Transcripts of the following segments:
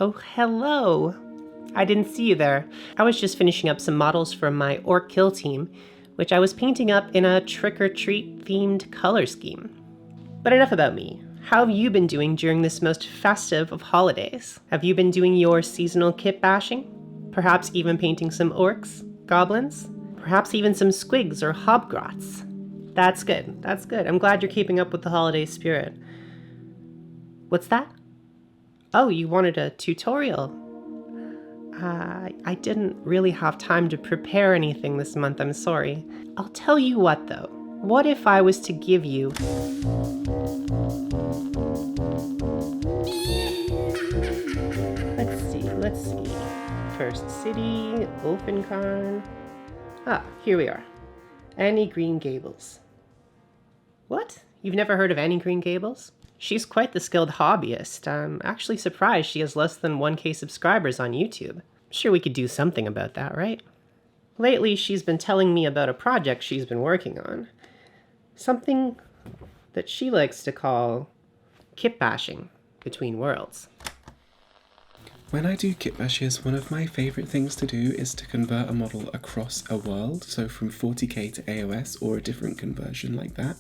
Oh, hello. I didn't see you there. I was just finishing up some models from my orc kill team, which I was painting up in a trick-or-treat themed color scheme. But enough about me. How have you been doing during this most festive of holidays? Have you been doing your seasonal kit bashing? Perhaps even painting some orcs, goblins? Perhaps even some squigs or hobgrots? That's good. That's good. I'm glad you're keeping up with the holiday spirit. What's that? Oh, you wanted a tutorial. I didn't really have time to prepare anything this month, I'm sorry. I'll tell you what though. What if I was to give you... Let's see. First city, Wolfenkarn. Ah, here we are. Annie Green Gables. What? You've never heard of Annie Green Gables? She's quite the skilled hobbyist. I'm actually surprised she has less than 1K subscribers on YouTube. I'm sure we could do something about that, right? Lately, she's been telling me about a project she's been working on. Something that she likes to call kit bashing between worlds. When I do kit bashes, one of my favourite things to do is to convert a model across a world, so from 40k to AOS or a different conversion like that.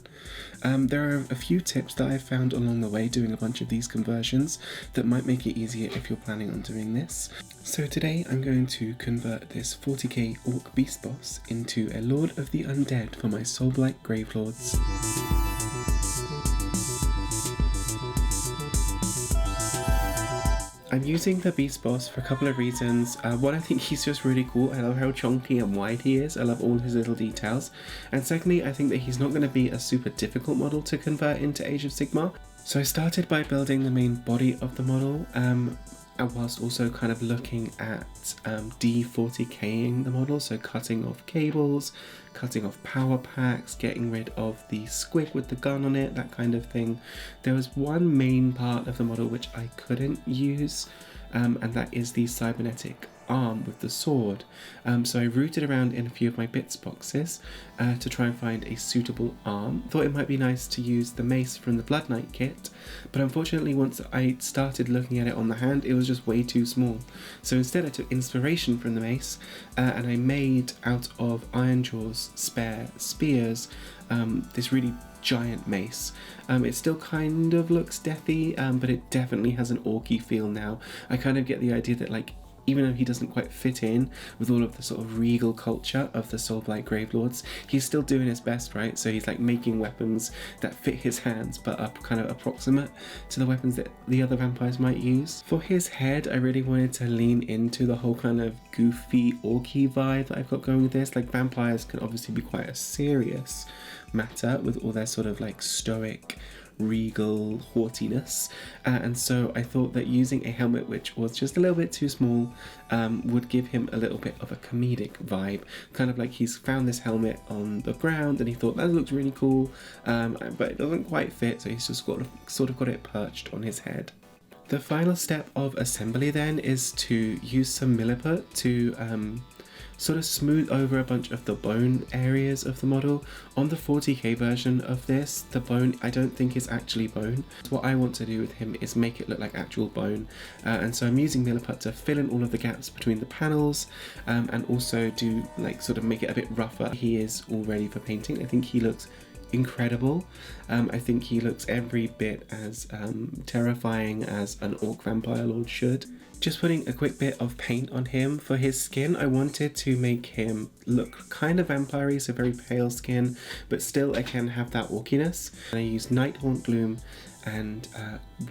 There are a few tips that I've found along the way doing a bunch of these conversions that might make it easier if you're planning on doing this. So today I'm going to convert this 40k Orc Beast Boss into a Lord of the Undead for my Soulblight Gravelords. I'm using the Beast Boss for a couple of reasons. One, I think he's just really cool. I love how chunky and wide he is. I love all his little details. And secondly, I think that he's not going to be a super difficult model to convert into Age of Sigmar. So I started by building the main body of the model, and whilst also kind of looking at de-40k'ing the model, so cutting off cables, cutting off power packs, getting rid of the squig with the gun on it, that kind of thing. There was one main part of the model which I couldn't use, and that is the cybernetic arm with the sword. So I rooted around in a few of my bits boxes to try and find a suitable arm. Thought it might be nice to use the mace from the Blood Knight kit, but unfortunately once I started looking at it on the hand, it was just way too small. So instead I took inspiration from the mace and I made out of Ironjaw's spare spears this really giant mace. It still kind of looks deathy, but it definitely has an orky feel now. I kind of get the idea that, like, even though he doesn't quite fit in with all of the sort of regal culture of the Soulblight Gravelords, he's still doing his best, right? So he's like making weapons that fit his hands but are kind of approximate to the weapons that the other vampires might use. For his head, I really wanted to lean into the whole kind of goofy orky vibe that I've got going with this. Like, vampires can obviously be quite a serious matter with all their sort of like stoic, regal haughtiness, and so I thought that using a helmet which was just a little bit too small would give him a little bit of a comedic vibe, kind of like he's found this helmet on the ground and he thought that looks really cool, but it doesn't quite fit, so he's just sort of got it perched on his head. The final step of assembly then is to use some milliput to sort of smooth over a bunch of the bone areas of the model. On the 40k version of this, the bone I don't think is actually bone. What I want to do with him is make it look like actual bone, and so I'm using milliput to fill in all of the gaps between the panels, and also do like sort of make it a bit rougher. He is all ready for painting. I think he looks incredible. I think he looks every bit as terrifying as an orc vampire lord should. Just putting a quick bit of paint on him. For his skin, I wanted to make him look kind of vampire-y, so very pale skin, but still again have that orkiness. And I used Nighthaunt Gloom and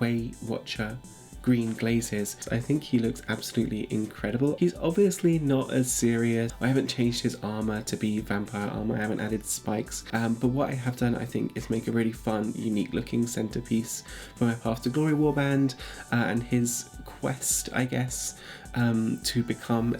Way Watcher green glazes. I think he looks absolutely incredible. He's obviously not as serious. I haven't changed his armor to be vampire armor. I haven't added spikes, but what I have done, I think, is make a really fun, unique looking centerpiece for my Path to Glory warband, and his quest, I guess, to become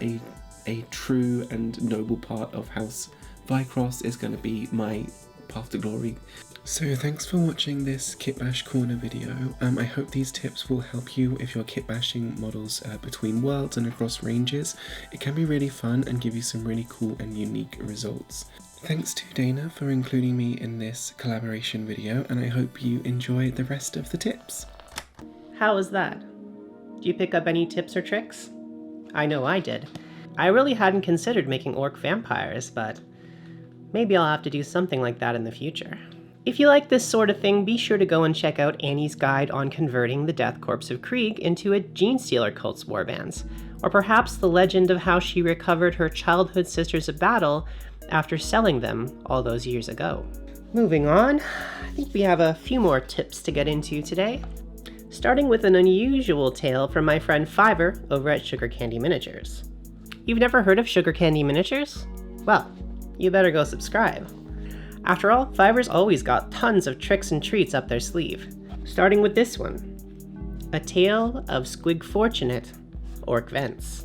a true and noble part of House Vycross is going to be my Path to Glory. So thanks for watching this Kit Bash Corner video. I hope these tips will help you if you're kit bashing models between worlds and across ranges. It can be really fun and give you some really cool and unique results. Thanks to Dana for including me in this collaboration video, and I hope you enjoy the rest of the tips. How was that? Do you pick up any tips or tricks? I know I did. I really hadn't considered making orc vampires, but maybe I'll have to do something like that in the future. If you like this sort of thing, be sure to go and check out Annie's guide on converting the Death Corpse of Krieg into a Genestealer cult's warbands, or perhaps the legend of how she recovered her childhood sisters of battle after selling them all those years ago. Moving on, I think we have a few more tips to get into today, starting with an unusual tale from my friend Fiverr over at Sugar Candy Miniatures. You've never heard of Sugar Candy Miniatures? Well, you better go subscribe. After all, Fiverr's always got tons of tricks and treats up their sleeve, starting with this one, A Tale of Squig Fortunate Orc Vents.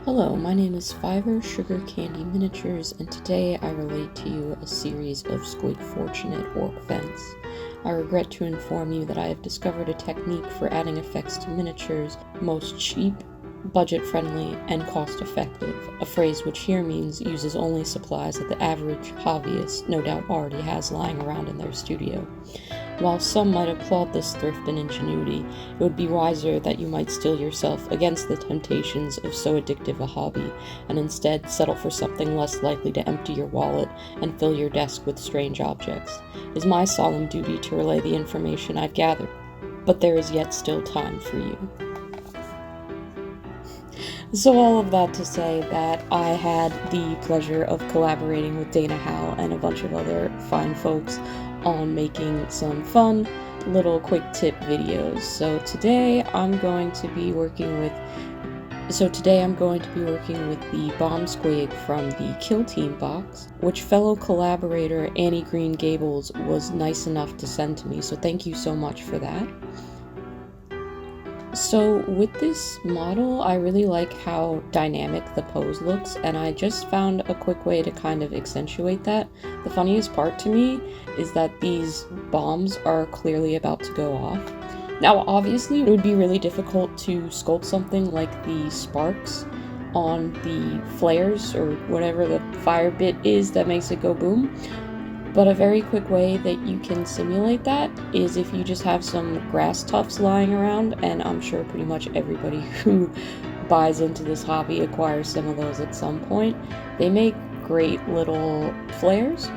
Hello, my name is Fiverr Sugar Candy Miniatures, and today I relate to you a series of Squig Fortunate Orc Vents. I regret to inform you that I have discovered a technique for adding effects to miniatures, most cheap, budget-friendly, and cost-effective, a phrase which here means uses only supplies that the average hobbyist no doubt already has lying around in their studio. While some might applaud this thrift and ingenuity, it would be wiser that you might steel yourself against the temptations of so addictive a hobby, and instead settle for something less likely to empty your wallet and fill your desk with strange objects. It is my solemn duty to relay the information I've gathered, but there is yet still time for you. So all of that to say that I had the pleasure of collaborating with Dana Howl and a bunch of other fine folks on making some fun little quick tip videos. So today I'm going to be working with the Bomb Squig from the Kill Team box, which fellow collaborator Annie Green Gables was nice enough to send to me, so thank you so much for that. So with this model, I really like how dynamic the pose looks, and I just found a quick way to kind of accentuate that. The funniest part to me is that these bombs are clearly about to go off. Now obviously it would be really difficult to sculpt something like the sparks on the flares or whatever the fire bit is that makes it go boom. But a very quick way that you can simulate that is if you just have some grass tufts lying around, and I'm sure pretty much everybody who buys into this hobby acquires some of those at some point. They make great little flares.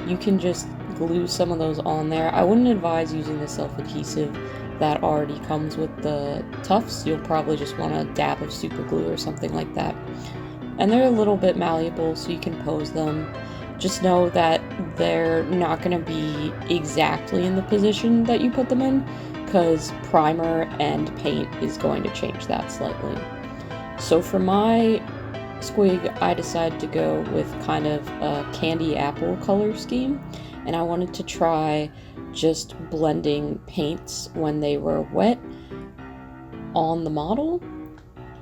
You can just glue some of those on there. I wouldn't advise using the self-adhesive that already comes with the tufts. You'll probably just want a dab of super glue or something like that. And they're a little bit malleable, so you can pose them. Just know that they're not going to be exactly in the position that you put them in, because primer and paint is going to change that slightly. So for my squig, I decided to go with kind of a candy apple color scheme, and I wanted to try just blending paints when they were wet on the model.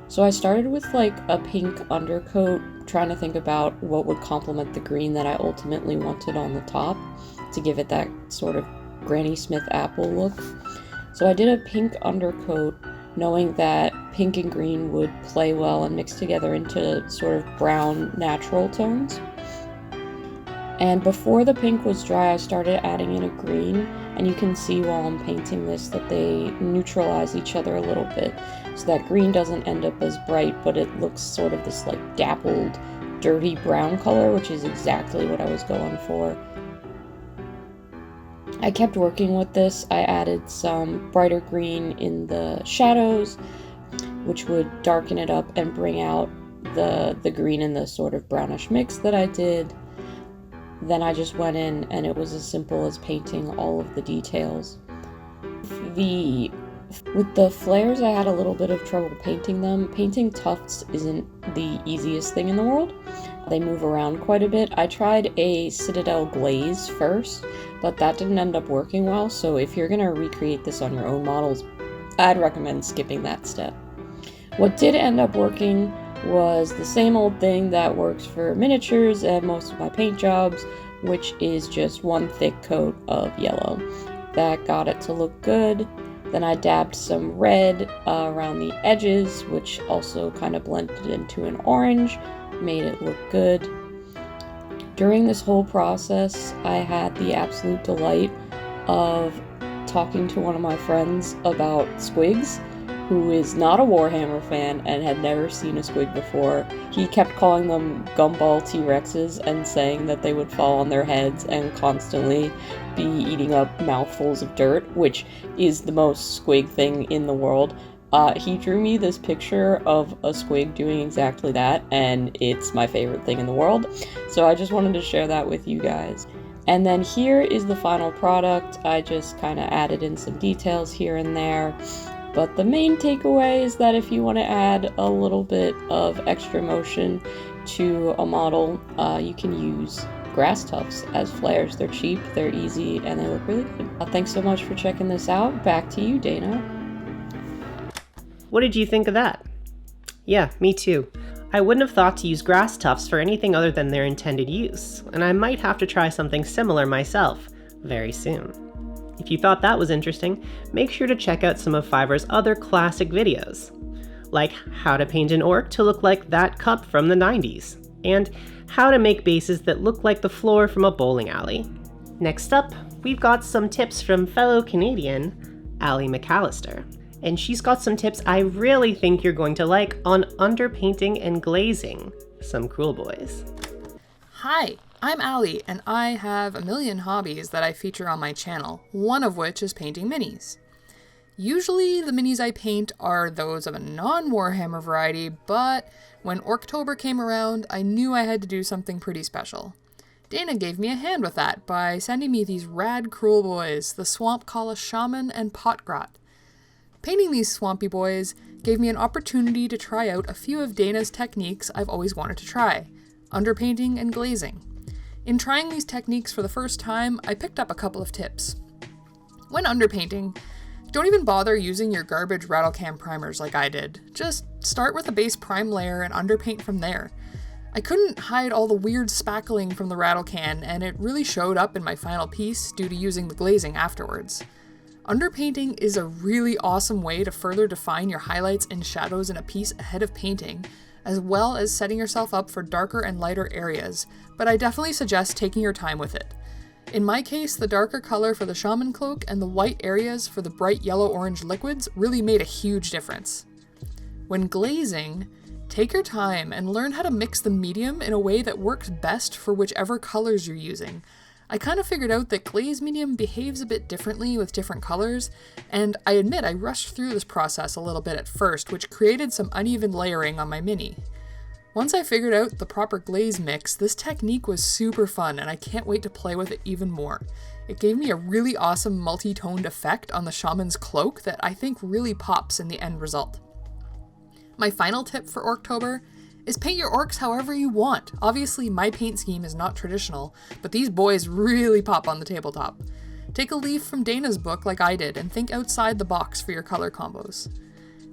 So I started with like a pink undercoat, trying to think about what would complement the green that I ultimately wanted on the top to give it that sort of Granny Smith apple look. So I did a pink undercoat, knowing that pink and green would play well and mix together into sort of brown natural tones. And before the pink was dry, I started adding in a green, and you can see while I'm painting this that they neutralize each other a little bit. So that green doesn't end up as bright, but it looks sort of this like dappled, dirty brown color, which is exactly what I was going for. I kept working with this. I added some brighter green in the shadows, which would darken it up and bring out the green in the sort of brownish mix that I did. Then I just went in and it was as simple as painting all of the details. With the flares, I had a little bit of trouble painting them. Painting tufts isn't the easiest thing in the world. They move around quite a bit. I tried a Citadel glaze first, but that didn't end up working well, so if you're gonna recreate this on your own models, I'd recommend skipping that step. What did end up working was the same old thing that works for miniatures and most of my paint jobs, which is just one thick coat of yellow. That got it to look good. Then I dabbed some red around the edges, which also kind of blended into an orange, made it look good. During this whole process, I had the absolute delight of talking to one of my friends about squigs, who is not a Warhammer fan and had never seen a squig before. He kept calling them gumball T-Rexes and saying that they would fall on their heads and constantly be eating up mouthfuls of dirt, which is the most squig thing in the world. He drew me this picture of a squig doing exactly that, and it's my favorite thing in the world. So I just wanted to share that with you guys. And then here is the final product. I just kind of added in some details here and there. But the main takeaway is that if you want to add a little bit of extra motion to a model, you can use grass tufts as flares. They're cheap, they're easy, and they look really good. Thanks so much for checking this out. Back to you, Dana. What did you think of that? Yeah, me too. I wouldn't have thought to use grass tufts for anything other than their intended use, and I might have to try something similar myself very soon. If you thought that was interesting, make sure to check out some of Fiverr's other classic videos, like how to paint an orc to look like that cup from the 90s, and how to make bases that look like the floor from a bowling alley. Next up, we've got some tips from fellow Canadian Allie MacAlister, and she's got some tips I really think you're going to like on underpainting and glazing some cool boys. Hi, I'm Allie, and I have a million hobbies that I feature on my channel, one of which is painting minis. Usually the minis I paint are those of a non-Warhammer variety, but when Orktober came around, I knew I had to do something pretty special. Dana gave me a hand with that by sending me these rad cruel boys, the Swamp Kalla Shaman and Potgrot. Painting these swampy boys gave me an opportunity to try out a few of Dana's techniques I've always wanted to try, underpainting and glazing. In trying these techniques for the first time, I picked up a couple of tips. When underpainting, don't even bother using your garbage rattle can primers like I did. Just start with a base prime layer and underpaint from there. I couldn't hide all the weird spackling from the rattle can, and it really showed up in my final piece due to using the glazing afterwards. Underpainting is a really awesome way to further define your highlights and shadows in a piece ahead of painting, as well as setting yourself up for darker and lighter areas, but I definitely suggest taking your time with it. In my case, the darker color for the shaman cloak and the white areas for the bright yellow-orange liquids really made a huge difference. When glazing, take your time and learn how to mix the medium in a way that works best for whichever colors you're using. I kind of figured out that glaze medium behaves a bit differently with different colors, and I admit I rushed through this process a little bit at first, which created some uneven layering on my mini. Once I figured out the proper glaze mix, this technique was super fun, and I can't wait to play with it even more. It gave me a really awesome multi-toned effect on the shaman's cloak that I think really pops in the end result. My final tip for Orktober is paint your orcs however you want. Obviously, my paint scheme is not traditional, but these boys really pop on the tabletop. Take a leaf from Dana's book like I did and think outside the box for your color combos.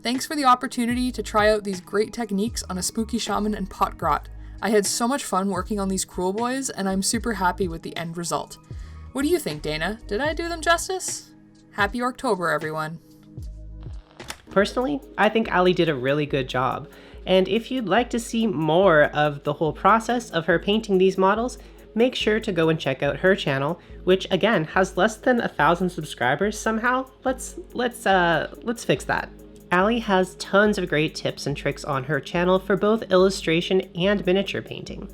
Thanks for the opportunity to try out these great techniques on a spooky shaman and Potgrot. I had so much fun working on these cruel boys, and I'm super happy with the end result. What do you think, Dana? Did I do them justice? Happy Orktober, everyone. Personally, I think Allie did a really good job. And if you'd like to see more of the whole process of her painting these models, make sure to go and check out her channel, which again has less than 1,000 subscribers somehow. Let's fix that. Allie has tons of great tips and tricks on her channel for both illustration and miniature painting.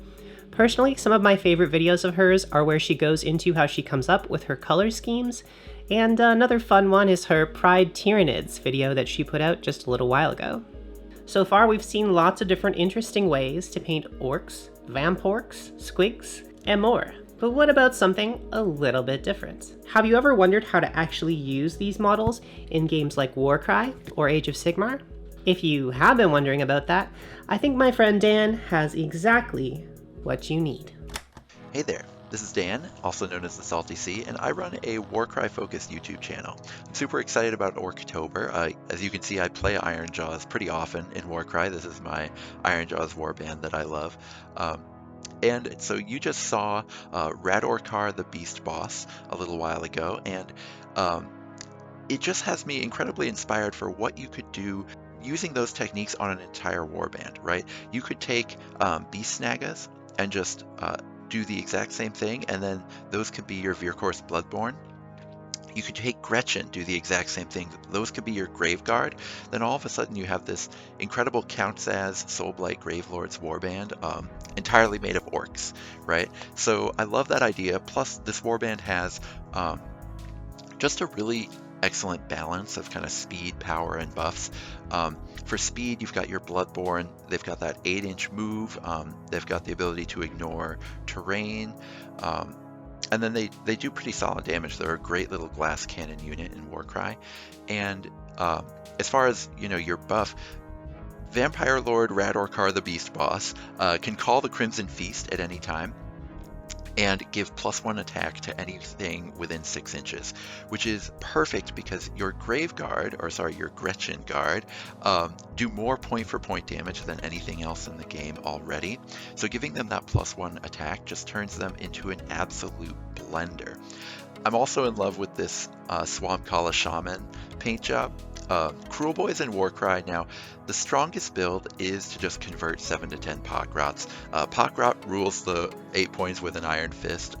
Personally, some of my favorite videos of hers are where she goes into how she comes up with her color schemes, and another fun one is her Pride Tyranids video that she put out just a little while ago. So far, we've seen lots of different interesting ways to paint orcs, vamporks, squigs, and more. But what about something a little bit different? Have you ever wondered how to actually use these models in games like Warcry or Age of Sigmar? If you have been wondering about that, I think my friend Dan has exactly what you need. Hey there. This is Dan, also known as TheSaltySea, and I run a Warcry-focused YouTube channel. I'm super excited about Orktober. As you can see, I play Ironjawz pretty often in Warcry. This is my Ironjawz warband that I love. And so you just saw Radorkar the Beast Boss a little while ago, and it just has me incredibly inspired for what you could do using those techniques on an entire warband, right? You could take Beast Snagas and just do the exact same thing, and then those could be your Virkors Bloodborne. You could take Gretchen, do the exact same thing. Those could be your Grave Guard. Then all of a sudden you have this incredible Counts as Soulblight Gravelord's Warband, entirely made of orcs, right? So I love that idea. Plus, this warband has just a really excellent balance of kind of speed, power, and buffs. For speed, you've got your Bloodborne. They've got that 8-inch move. They've got the ability to ignore terrain. And then they do pretty solid damage. They're a great little glass cannon unit in Warcry. And as far as, your buff, Vampire Lord Radorkar the Beast Boss can call the Crimson Feast at any time and give +1 attack to anything within 6 inches, which is perfect because your Grave Guard, your Gretchen Guard, do more point-for-point damage than anything else in the game already. So giving them that +1 attack just turns them into an absolute blender. I'm also in love with this Swamp Kala Shaman paint job. Cruel Boys and Warcry. Now, the strongest build is to just convert 7 to 10 Pockrots. Pockrot rules the 8 points with an iron fist.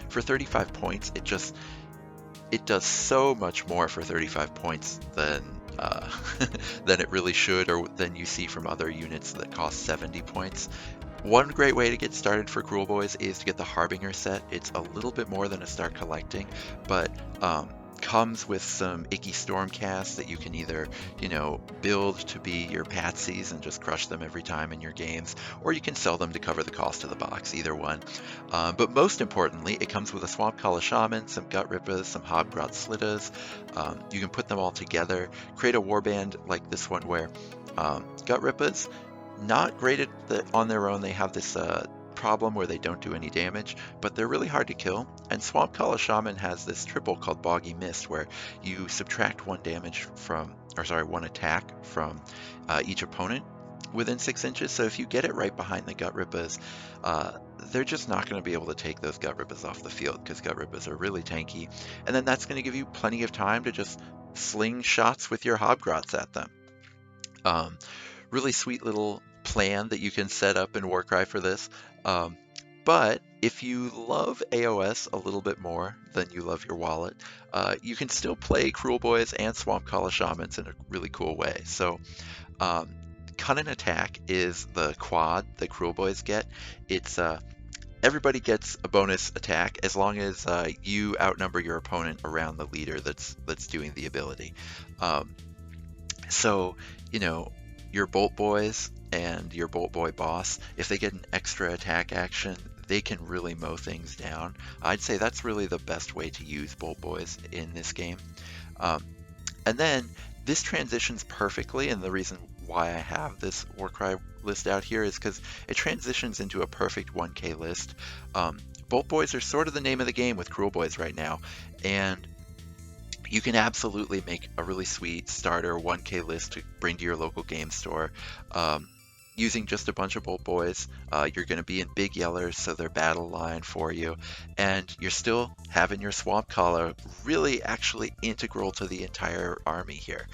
For 35 points, it does so much more for 35 points than than it really should, or than you see from other units that cost 70 points. One great way to get started for Cruel Boys is to get the Harbinger set. It's a little bit more than to start collecting, but comes with some icky Stormcast that you can either, build to be your patsies and just crush them every time in your games, or you can sell them to cover the cost of the box, either one. But most importantly, it comes with a Swamp Kala Shaman, some Gut Rippas, some Hobgrot Slittas. You can put them all together, create a warband like this one where Gut Rippas, not great on their own. They have this problem where they don't do any damage, but they're really hard to kill. And Swamp Kala Shaman has this triple called Boggy Mist, where you subtract 1 attack from each opponent within 6 inches. So if you get it right behind the Gut Rippas, they're just not going to be able to take those Gut Rippas off the field, because Gut Rippas are really tanky. And then that's going to give you plenty of time to just sling shots with your Hobgrots at them. Really sweet little plan that you can set up in Warcry for this. But if you love AOS a little bit more than you love your wallet, you can still play Cruel Boys and Swamp Kala Shamans in a really cool way. So Cunning Attack is the quad that Cruel Boys get. It's everybody gets a bonus attack as long as you outnumber your opponent around the leader that's doing the ability. So your Bolt Boys and your Bolt Boy boss, if they get an extra attack action, they can really mow things down. I'd say that's really the best way to use Bolt Boys in this game. And then this transitions perfectly, and the reason why I have this Warcry list out here is because it transitions into a perfect 1K list. Bolt Boys are sort of the name of the game with Cruel Boys right now, and you can absolutely make a really sweet starter 1K list to bring to your local game store. Using just a bunch of Bolt Boys, you're going to be in Big Yellers, so they're battle line for you, and you're still having your Swamp Kala really actually integral to the entire army here.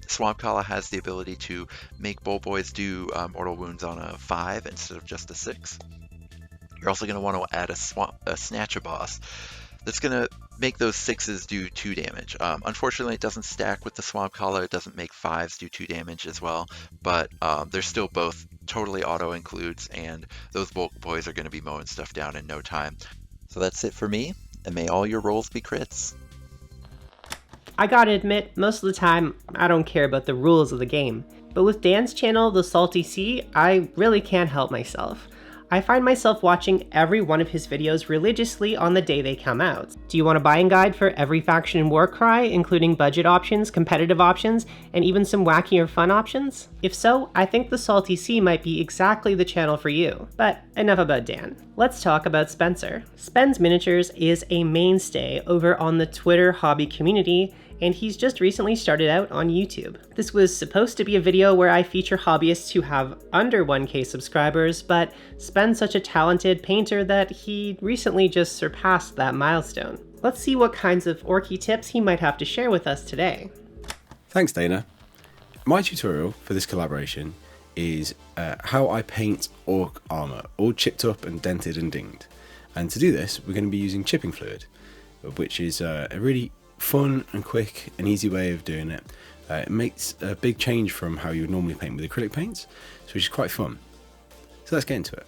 Swamp Kala has the ability to make Bolt Boys do mortal wounds on a 5 instead of just a 6. You're also going to want to add a Snatch a Boss that's going to make those 6s do 2 damage. Unfortunately, it doesn't stack with the Swamp Kala. It doesn't make 5s do 2 damage as well, but they're still both totally auto-includes, and those Bolt Boys are going to be mowing stuff down in no time. So that's it for me, and may all your rolls be crits. I gotta admit, most of the time, I don't care about the rules of the game. But with Dan's channel, TheSaltySea, I really can't help myself. I find myself watching every one of his videos religiously on the day they come out. Do you want a buying guide for every faction in Warcry, including budget options, competitive options, and even some wacky or fun options? If so, I think TheSaltySea might be exactly the channel for you. But enough about Dan. Let's talk about Spencer. Spen's Miniatures is a mainstay over on the Twitter hobby community, and he's just recently started out on YouTube. This was supposed to be a video where I feature hobbyists who have under 1K subscribers, but Spen's such a talented painter that he recently just surpassed that milestone. Let's see what kinds of orky tips he might have to share with us today. Thanks, Dana. My tutorial for this collaboration is how I paint orc armor, all chipped up and dented and dinged. And to do this, we're going to be using chipping fluid, which is a really fun and quick and easy way of doing it. It makes a big change from how you would normally paint with acrylic paints, which is quite fun. So let's get into it.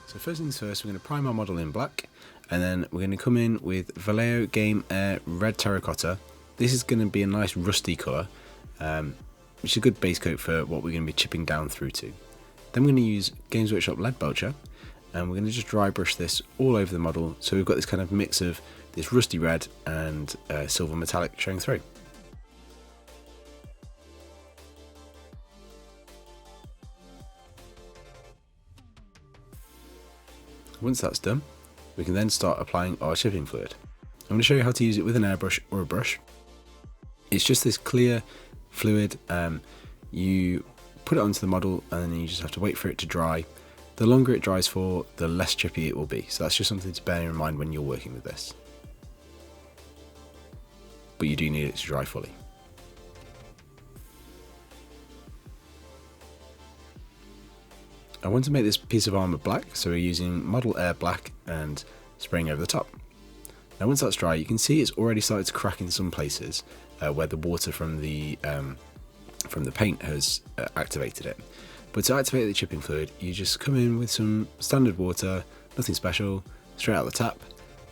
So first things first, we're going to prime our model in black, and then we're going to come in with Vallejo Game Air Red Terracotta. This is going to be a nice rusty colour, which is a good base coat for what we're going to be chipping down through to. Then we're going to use Games Workshop Lead Belcher, and we're going to just dry brush this all over the model, so we've got this kind of mix of this rusty red and silver metallic showing through. Once that's done, we can then start applying our chipping fluid. I'm going to show you how to use it with an airbrush or a brush. It's just this clear fluid. You put it onto the model and then you just have to wait for it to dry. The longer it dries for, the less chippy it will be. So that's just something to bear in mind when you're working with this. But you do need it to dry fully. I want to make this piece of armour black, so we're using Model Air Black and spraying over the top. Now once that's dry, you can see it's already started to crack in some places where the water from the paint has activated it. But to activate the chipping fluid, you just come in with some standard water, nothing special, straight out the tap,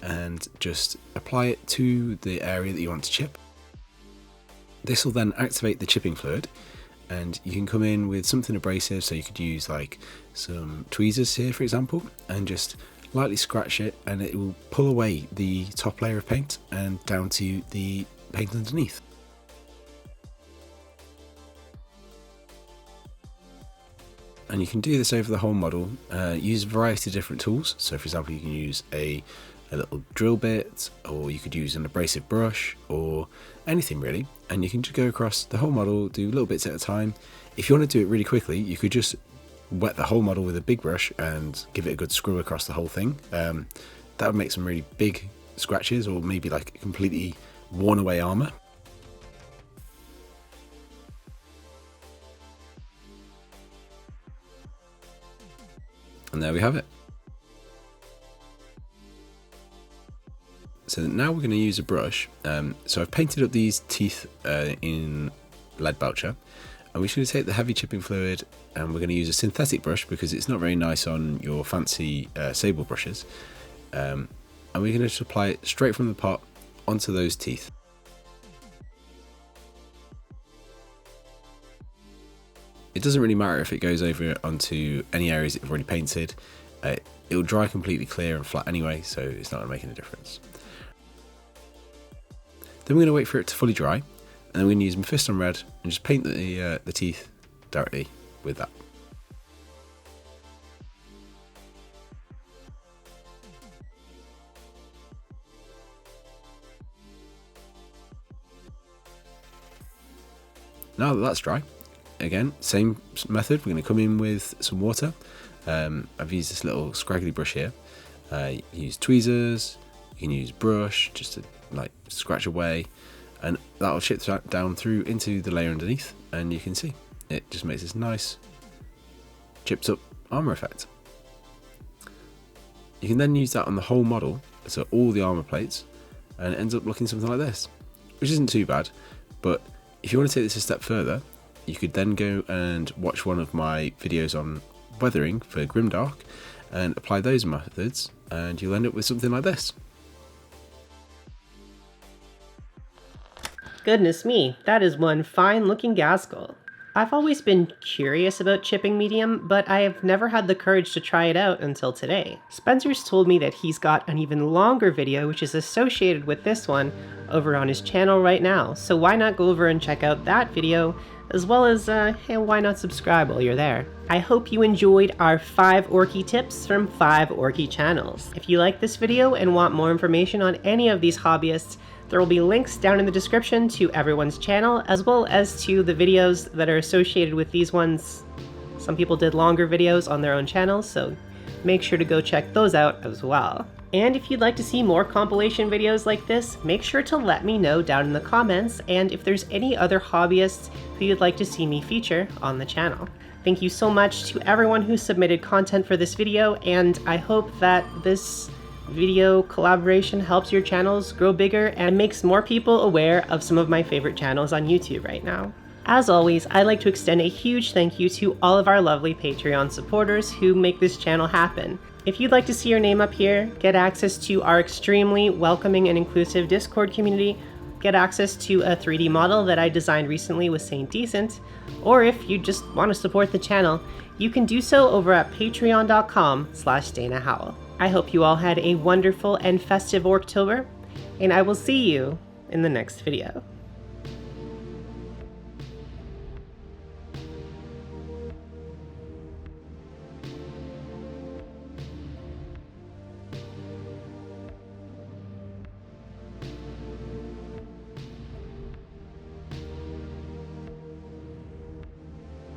and just apply it to the area that you want to chip. This will then activate the chipping fluid, and you can come in with something abrasive, so you could use like some tweezers here for example, and just lightly scratch it, and it will pull away the top layer of paint and down to the paint underneath. And you can do this over the whole model, use a variety of different tools. So for example, you can use a little drill bit, or you could use an abrasive brush, or anything really, and you can just go across the whole model, do little bits at a time. If you want to do it really quickly, you could just wet the whole model with a big brush and give it a good screw across the whole thing. That would make some really big scratches, or maybe like completely worn away armour. And there we have it. So now we're going to use a brush. So I've painted up these teeth in Lead Belcher, and we're just going to take the heavy chipping fluid, and we're going to use a synthetic brush because it's not very nice on your fancy sable brushes. And we're going to just apply it straight from the pot onto those teeth. It doesn't really matter if it goes over onto any areas that you've already painted. It will dry completely clear and flat anyway, so it's not going to make any difference. Then we're going to wait for it to fully dry, and then we're going to use Mephiston Red and just paint the teeth directly with that. Now that that's dry, again, same method, we're going to come in with some water. I've used this little scraggly brush here. You can use tweezers, you can use brush just to like scratch away, and that'll chip down through into the layer underneath, and you can see it just makes this nice chipped up armour effect. You can then use that on the whole model, so all the armour plates, and it ends up looking something like this, which isn't too bad. But if you want to take this a step further, you could then go and watch one of my videos on weathering for Grimdark and apply those methods, and you'll end up with something like this. Goodness me, that is one fine looking Gaskell. I've always been curious about chipping medium, but I have never had the courage to try it out until today. Spencer's told me that he's got an even longer video which is associated with this one over on his channel right now, so why not go over and check out that video, as well as, hey, why not subscribe while you're there? I hope you enjoyed our 5 Orky tips from 5 Orky channels. If you like this video and want more information on any of these hobbyists, there will be links down in the description to everyone's channel, as well as to the videos that are associated with these ones. Some people did longer videos on their own channels, so make sure to go check those out as well. And if you'd like to see more compilation videos like this, make sure to let me know down in the comments, and if there's any other hobbyists who you'd like to see me feature on the channel. Thank you so much to everyone who submitted content for this video, and I hope that this video collaboration helps your channels grow bigger and makes more people aware of some of my favorite channels on YouTube right now. As always, I'd like to extend a huge thank you to all of our lovely Patreon supporters who make this channel happen. If you'd like to see your name up here, get access to our extremely welcoming and inclusive Discord community, get access to a 3D model that I designed recently with Saint Decent, or if you just want to support the channel, you can do so over at patreon.com/Dana Howl. I hope you all had a wonderful and festive Orktober, and I will see you in the next video.